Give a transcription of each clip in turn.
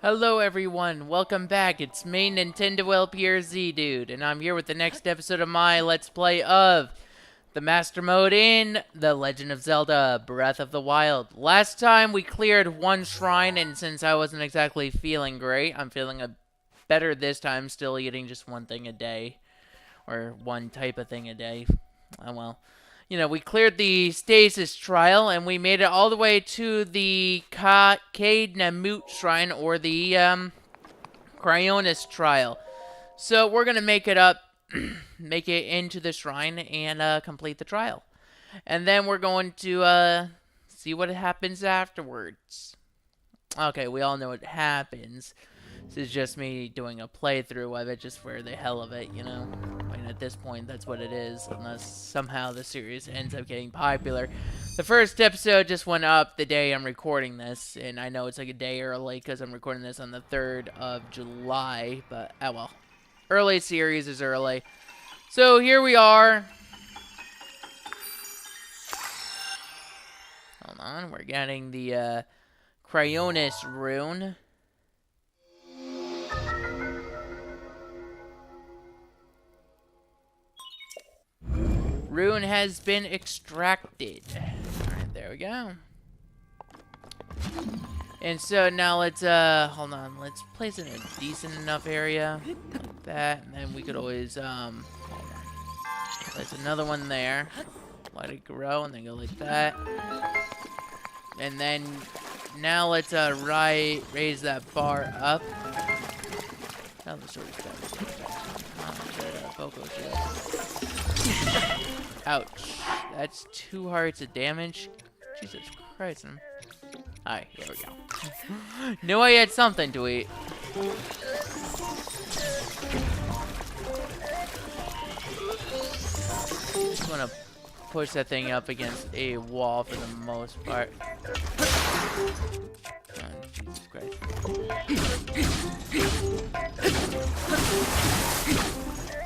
Hello everyone, welcome back. It's me, Nintendo LPRZ Dude, and I'm here with the next episode of my Let's Play of the Master Mode in The Legend of Zelda Breath of the Wild. Last time we cleared one shrine, and since I wasn't exactly feeling great, I'm feeling better this time, still eating just one thing a day, or one type of thing a day. Oh well. You know, we cleared the stasis trial and we made it all the way to the Cade Namut shrine, or the Cryonis trial. So we're gonna make it up, make it into the shrine and complete the trial, and then we're going to see what happens afterwards. Okay, we all know what happens. This is just me doing a playthrough of it just for the hell of it, you know? I mean, at this point, that's what it is, unless somehow the series ends up getting popular. The first episode just went up the day I'm recording this, and I know it's like a day early because I'm recording this on the 3rd of July, but oh well. Early series is early. So here we are. Hold on, we're getting the Cryonis rune. Rune has been extracted. Alright, there we go. And so now let's, hold on, let's place it in a decent enough area. Like that, and then we could always, place another one there. Let it grow, and then go like that. And then, now let's, raise that bar up. Now the sword's better. Foco shield. Ouch. That's 2 hearts of damage. Jesus Christ. Alright, here we go. Knew I had something to eat. Just wanna push that thing up against a wall for the most part. Oh, Jesus Christ.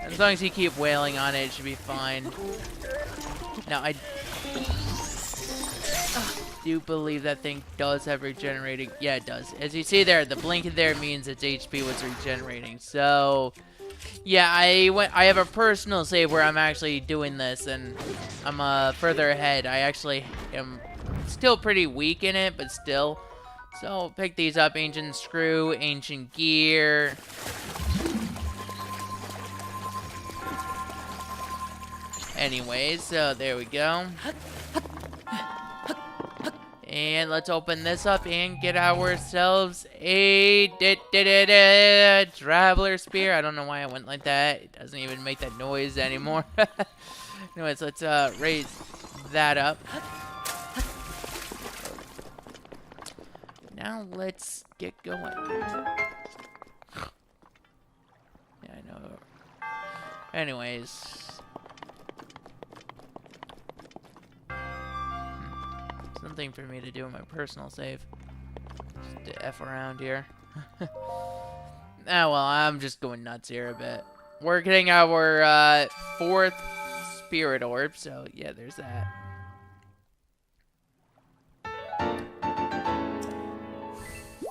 As long as you keep wailing on it, it should be fine. Now, I do believe that thing does have regenerating. Yeah, it does. As you see there, the blink there means its HP was regenerating. So, yeah, I have a personal save where I'm actually doing this, and I'm further ahead. I actually am still pretty weak in it, but still. So, pick these up: ancient screw, ancient gear. Anyways, so there we go. And let's open this up and get ourselves a traveler spear. I don't know why I went like that. It doesn't even make that noise anymore. Anyways, let's raise that up. Now let's get going. Yeah, I know. Anyways. Something for me to do in my personal save. Just to F around here. Well, I'm just going nuts here a bit. We're getting our 4th spirit orb, so yeah, there's that.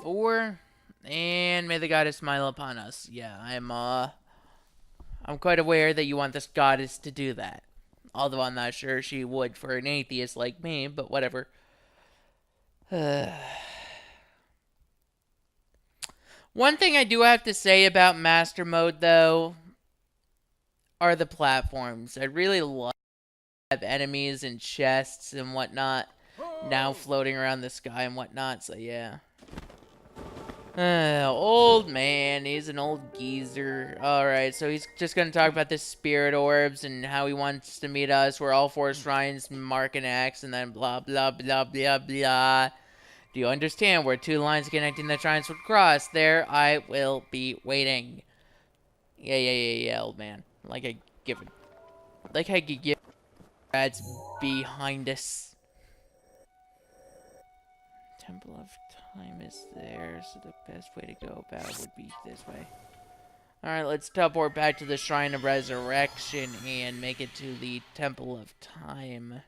4, and may the goddess smile upon us. Yeah, I'm quite aware that you want this goddess to do that. Although I'm not sure she would for an atheist like me, but whatever. One thing I do have to say about Master Mode, though, are the platforms. I really love enemies and chests and whatnot now floating around the sky and whatnot, so yeah. Old man, he's an old geezer. Alright, so he's just gonna talk about the spirit orbs and how he wants to meet us. We're all 4 shrines, mark an X, and then blah, blah, blah, blah, blah. Do you understand where 2 lines connecting the shrines would cross? There, I will be waiting. Yeah, old man. Like I could give ads behind us. Temple of Time is there, so the best way to go about would be this way. Alright, let's teleport back to the Shrine of Resurrection and make it to the Temple of Time.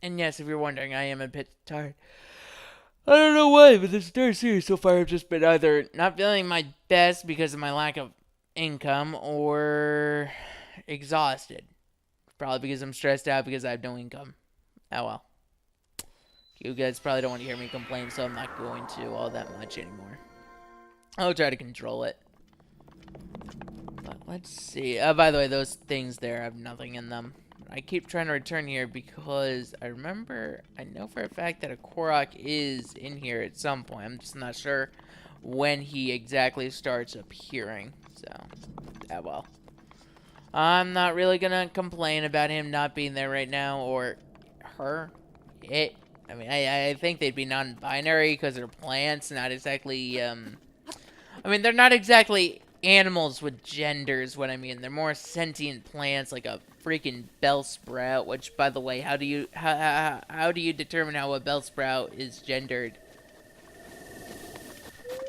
And yes, if you're wondering, I am a bit tired. I don't know why, but this entire series so far I've just been either not feeling my best because of my lack of income or exhausted. Probably because I'm stressed out because I have no income. Oh well. You guys probably don't want to hear me complain, so I'm not going to all that much anymore. I'll try to control it. But let's see. By the way, those things there have nothing in them. I keep trying to return here because I know for a fact that a Korok is in here at some point. I'm just not sure when he exactly starts appearing. So, well. I'm not really gonna complain about him not being there right now, or her, it. I mean, I think they'd be non-binary because they're plants, not exactly, I mean, they're not exactly animals with genders, what I mean. They're more sentient plants, like a freaking Bellsprout, which, by the way, how do you determine how a Bellsprout is gendered?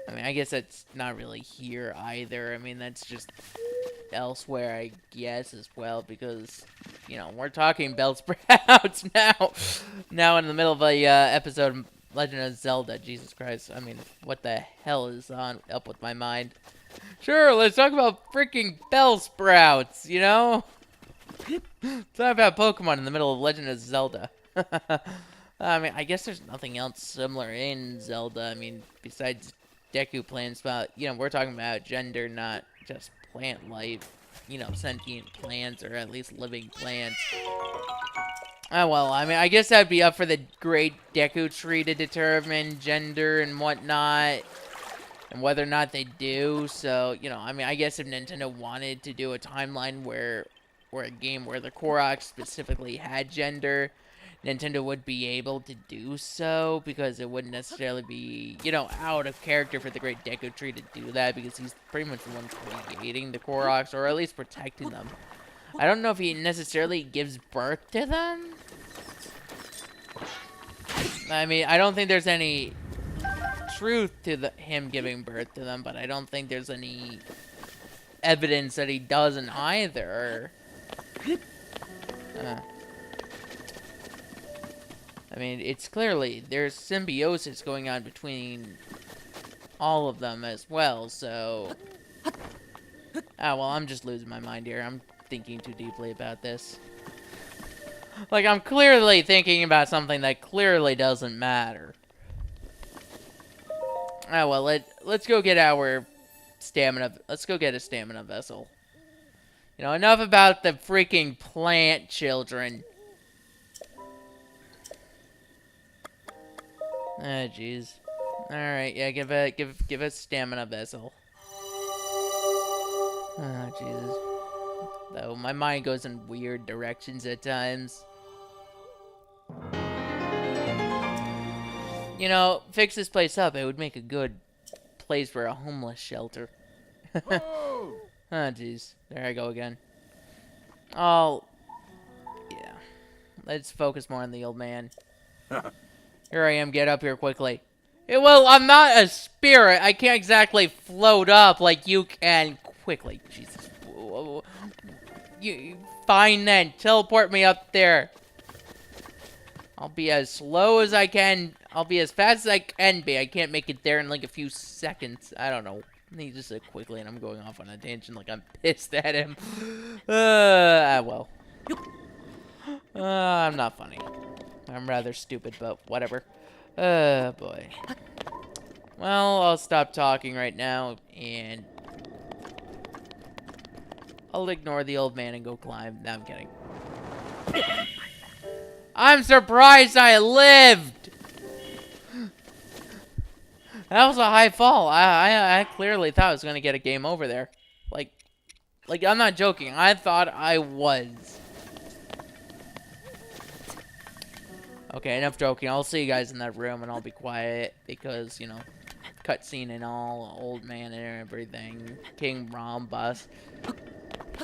I mean, I guess that's not really here either. I mean, that's just elsewhere, I guess, as well, because, you know, we're talking Bellsprouts now. Now in the middle of a episode of Legend of Zelda. Jesus Christ. I mean, what the hell is up with my mind? Sure, let's talk about freaking Bellsprouts, you know? Let's talk about Pokemon in the middle of Legend of Zelda. I mean, I guess there's nothing else similar in Zelda. I mean, besides Deku plants, but, you know, we're talking about gender, not just plant life. You know, sentient plants, or at least living plants. Oh, well, I mean, I guess that'd be up for the Great Deku Tree to determine gender and whatnot, and whether or not they do. So, you know, I mean, I guess if Nintendo wanted to do a timeline where a game where the Korok specifically had gender, Nintendo would be able to do so, because it wouldn't necessarily be, you know, out of character for the Great Deku Tree to do that, because he's pretty much the one creating the Koroks, or at least protecting them. I don't know if he necessarily gives birth to them. I mean, I don't think there's any truth to him giving birth to them, but I don't think there's any evidence that he doesn't either. I mean, it's clearly, there's symbiosis going on between all of them as well, so... well, I'm just losing my mind here. I'm thinking too deeply about this. Like, I'm clearly thinking about something that clearly doesn't matter. Well, let's go get our stamina. Let's go get a stamina vessel. You know, enough about the freaking plant children. Ah, jeez. Alright, yeah, give a stamina vessel. Oh, Jesus. Though, my mind goes in weird directions at times. You know, fix this place up. It would make a good place for a homeless shelter. Oh, jeez. There I go again. Oh, yeah. Let's focus more on the old man. Here I am. Get up here quickly. Well, I'm not a spirit. I can't exactly float up like you can quickly. Jesus. You fine then. Teleport me up there. I'll be as slow as I can. I'll be as fast as I can be. I can't make it there in like a few seconds. I don't know. He just said quickly, and I'm going off on a tangent like I'm pissed at him. Well. I'm not funny. I'm rather stupid, but whatever. Boy. Well, I'll stop talking right now, and I'll ignore the old man and go climb. No, I'm kidding. I'm surprised I lived! That was a high fall. I clearly thought I was gonna get a game over there. Like, I'm not joking. I thought I was. Okay, enough joking. I'll see you guys in that room, and I'll be quiet because, you know, cutscene and all, old man and everything. King Rhombus.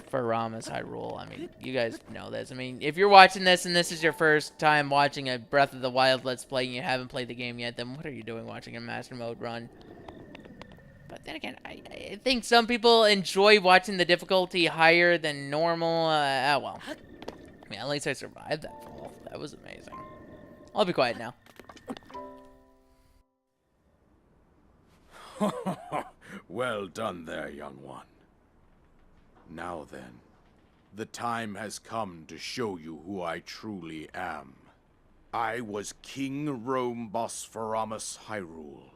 For Rama's Hyrule. I mean, you guys know this. I mean, if you're watching this and this is your first time watching a Breath of the Wild Let's Play and you haven't played the game yet, then what are you doing watching a Master Mode run? But then again, I think some people enjoy watching the difficulty higher than normal. Well. Yeah, at least I survived that fall. That was amazing. I'll be quiet now. Well done there, young one. Now then, the time has come to show you who I truly am. I was King Rome Bosphoramus Hyrule.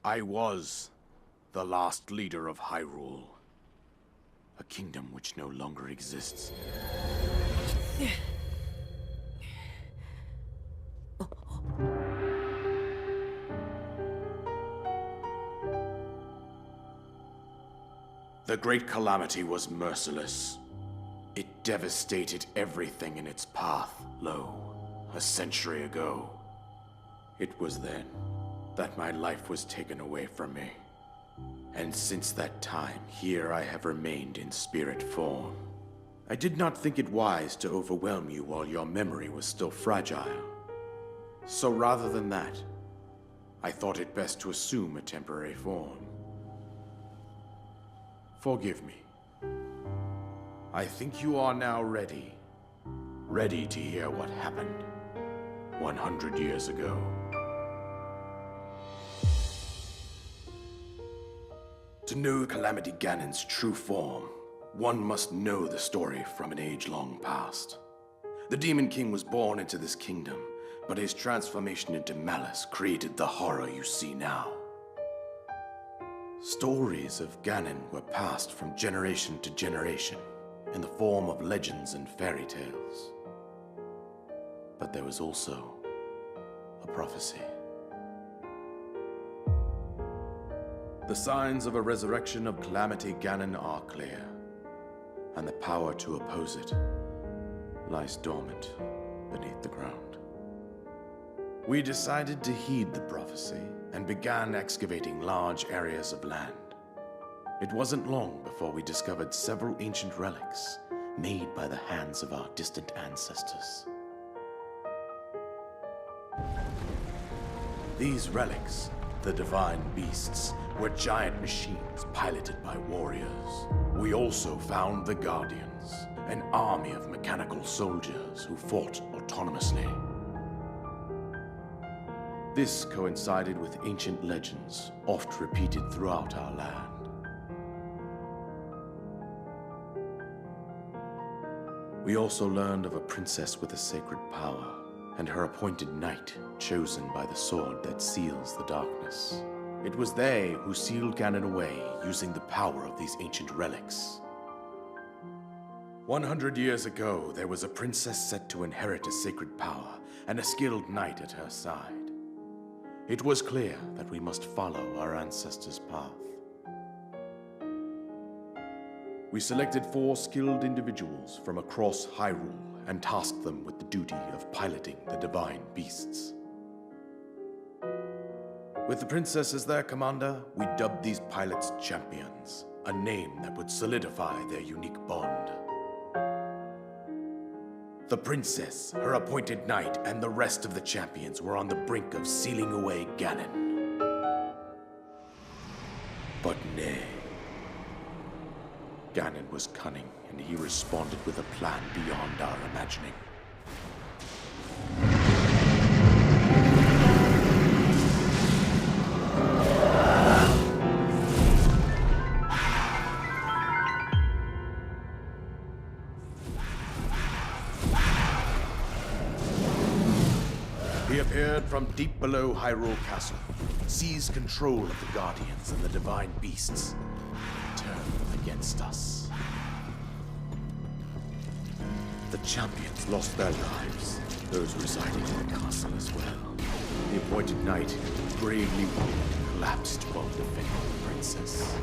I was the last leader of Hyrule. A kingdom which no longer exists. The Great Calamity was merciless. It devastated everything in its path, a century ago. It was then that my life was taken away from me. And since that time, here I have remained in spirit form. I did not think it wise to overwhelm you while your memory was still fragile. So rather than that, I thought it best to assume a temporary form. Forgive me. I think you are now ready. Ready to hear what happened 100 years ago. To know Calamity Ganon's true form, one must know the story from an age-long past. The Demon King was born into this kingdom, but his transformation into malice created the horror you see now. Stories of Ganon were passed from generation to generation in the form of legends and fairy tales. But there was also a prophecy. The signs of a resurrection of Calamity Ganon are clear, and the power to oppose it lies dormant beneath the ground. We decided to heed the prophecy and began excavating large areas of land. It wasn't long before we discovered several ancient relics made by the hands of our distant ancestors. These relics, the divine beasts, were giant machines piloted by warriors. We also found the Guardians, an army of mechanical soldiers who fought autonomously. This coincided with ancient legends, oft repeated throughout our land. We also learned of a princess with a sacred power, and her appointed knight, chosen by the sword that seals the darkness. It was they who sealed Ganon away using the power of these ancient relics. 100 years ago, there was a princess set to inherit a sacred power and a skilled knight at her side. It was clear that we must follow our ancestors' path. We selected 4 skilled individuals from across Hyrule and tasked them with the duty of piloting the divine beasts. With the princess as their commander, we dubbed these pilots champions, a name that would solidify their unique bond. The princess, her appointed knight, and the rest of the champions were on the brink of sealing away Ganon. But nay. Ganon was cunning, and he responded with a plan beyond our imagining. He appeared from deep below Hyrule Castle, seized control of the Guardians and the divine beasts, and turned them against us. The champions lost their lives, those residing in the castle as well. The appointed knight, bravely wounded, collapsed while defending the princess.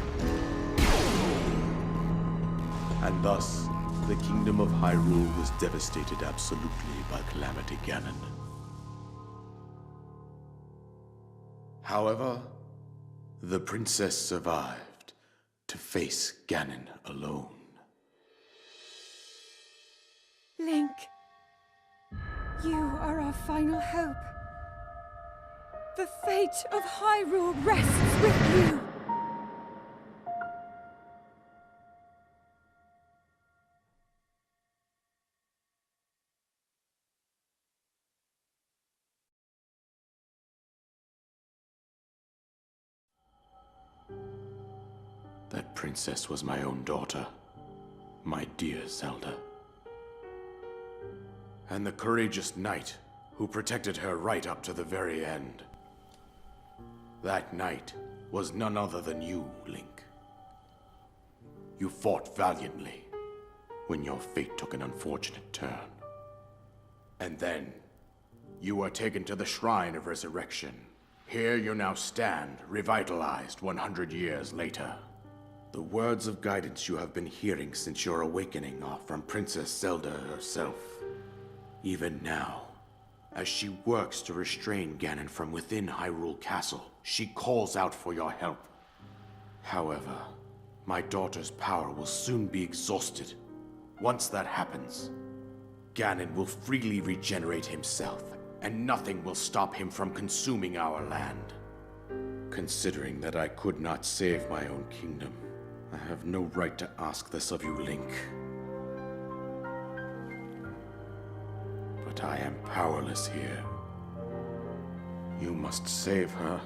And thus, the kingdom of Hyrule was devastated absolutely by Calamity Ganon. However, the princess survived to face Ganon alone. Link, you are our final hope. The fate of Hyrule rests with you. That princess was my own daughter, my dear Zelda. And the courageous knight who protected her right up to the very end. That knight was none other than you, Link. You fought valiantly when your fate took an unfortunate turn. And then, you were taken to the Shrine of Resurrection. Here you now stand, revitalized 100 years later. The words of guidance you have been hearing since your awakening are from Princess Zelda herself. Even now, as she works to restrain Ganon from within Hyrule Castle, she calls out for your help. However, my daughter's power will soon be exhausted. Once that happens, Ganon will freely regenerate himself, and nothing will stop him from consuming our land. Considering that I could not save my own kingdom, I have no right to ask this of you, Link. But I am powerless here. You must save her,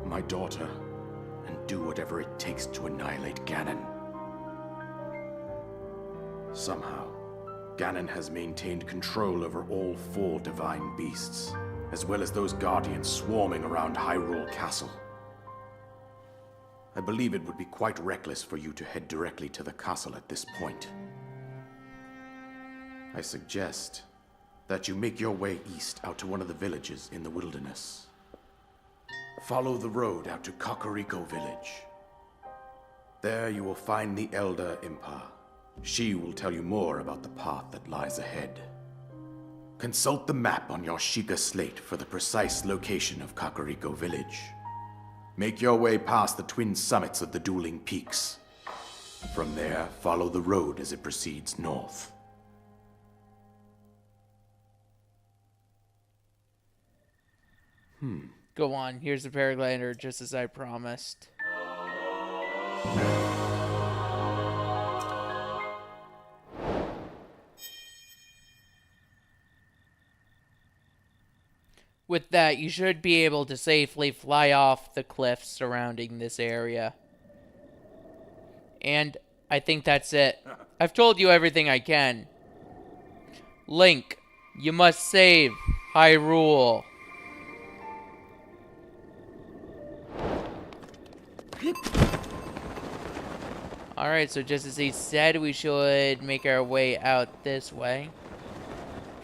my daughter, and do whatever it takes to annihilate Ganon. Somehow, Ganon has maintained control over all 4 divine beasts, as well as those guardians swarming around Hyrule Castle. I believe it would be quite reckless for you to head directly to the castle at this point. I suggest that you make your way east out to one of the villages in the wilderness. Follow the road out to Kakariko Village. There you will find the Elder Impa. She will tell you more about the path that lies ahead. Consult the map on your Sheikah slate for the precise location of Kakariko Village. Make your way past the twin summits of the dueling peaks. From there, follow the road as it proceeds north. Go on, here's the paraglider, just as I promised. With that, you should be able to safely fly off the cliffs surrounding this area. And I think that's it. I've told you everything I can. Link, you must save Hyrule. Alright, so just as he said, we should make our way out this way.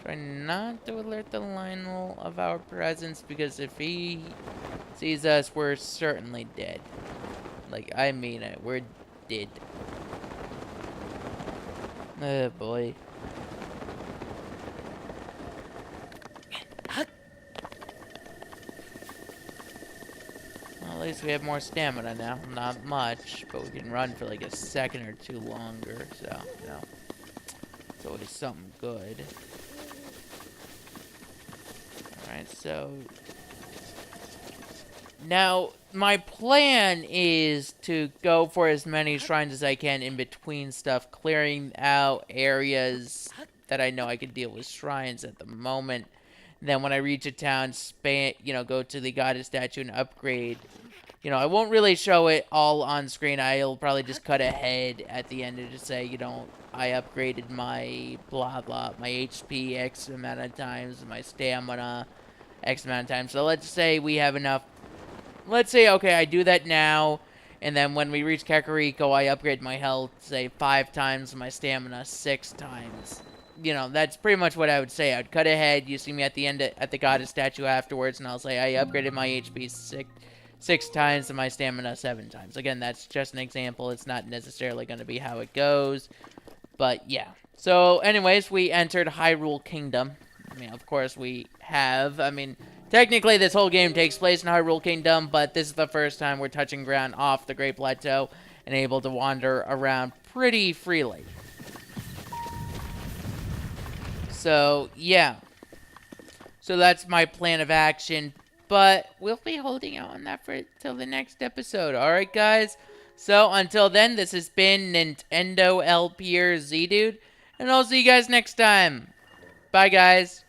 Try not to alert the Lionel of our presence, because if he sees us, we're certainly dead. Like, I mean it, we're dead. Oh boy. Well, at least we have more stamina now. Not much, but we can run for like a second or two longer, so, you know, it's always something good. Alright, so now my plan is to go for as many shrines as I can in between stuff, clearing out areas that I know I can deal with shrines at the moment. Then when I reach a town, go to the goddess statue and upgrade. You know, I won't really show it all on screen. I'll probably just cut ahead at the end and just say, you know, I upgraded my blah blah, my HP X amount of times, my stamina X amount of times. So let's say we have enough. Let's say, okay, I do that now, and then when we reach Kakariko, I upgrade my health, say, 5 times, my stamina 6 times. You know, that's pretty much what I would say. I'd cut ahead. You see me at the end at the goddess statue afterwards, and I'll say I upgraded my HP 6 times and my stamina 7 times. Again, that's just an example. It's not necessarily going to be how it goes. But, yeah. So, anyways, we entered Hyrule Kingdom. I mean, of course we have. I mean, technically this whole game takes place in Hyrule Kingdom, but this is the first time we're touching ground off the Great Plateau and able to wander around pretty freely. So, yeah. So that's my plan of action. But we'll be holding out on that for till the next episode. Alright, guys? So, until then, this has been Nintendo LP or Z-Dude. And I'll see you guys next time. Bye, guys.